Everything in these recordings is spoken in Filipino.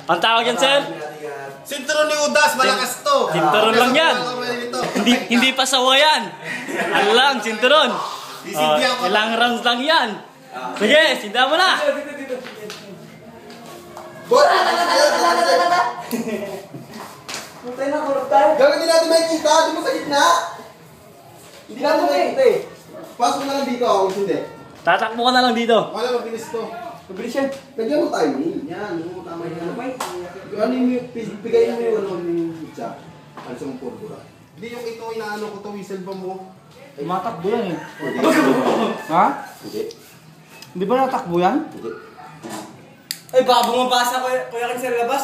Ang tawag yan, sir? Sinturon ni Udas, malakas to. Sinturon lang yan. Hindi pa sawa yan. Ano lang, sinturon. Ilang rounds lang yan. Sige, sinda mo na. Putay na, kurap tayo. Gawin din natin makikita, di mo sa gitna. Hindi natin makikita eh. Pasok na lang dito, ako hindi. Tatakbo ka na lang dito. Wala, mabilis to. Mabilis yan. Lagyan mo tayo ni. Yan, tama yan. Ano yung, pigayin mo yung ano yung pizza. Ano sa mong purpura. Hindi yung ito, inaano ko to, whistle bomb mo. Matakbo yan eh. Ha? Hindi. Hindi ba natakbo yan? Hindi. Ay, baka bumabasa kuya kan sa labas.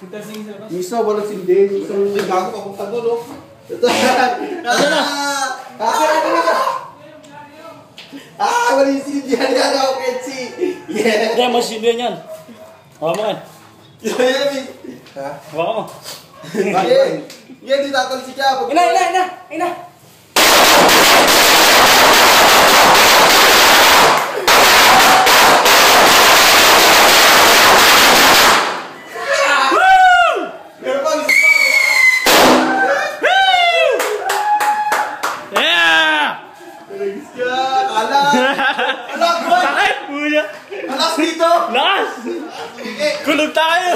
Kita sing sa labas. Misa, walang sindi. Misa, gago ka kung tago, no? Ito. Ano na? Wala yung sindi. Yan ako, Ketsi. Yeah. Hindi, masindihan yan. Hawa mo yan. Ha? Hawa mo. Bakit? Yan, di tatalsik ka. Ina! Sakit! Puya! Alas dito! Lakas! Kulog tayo!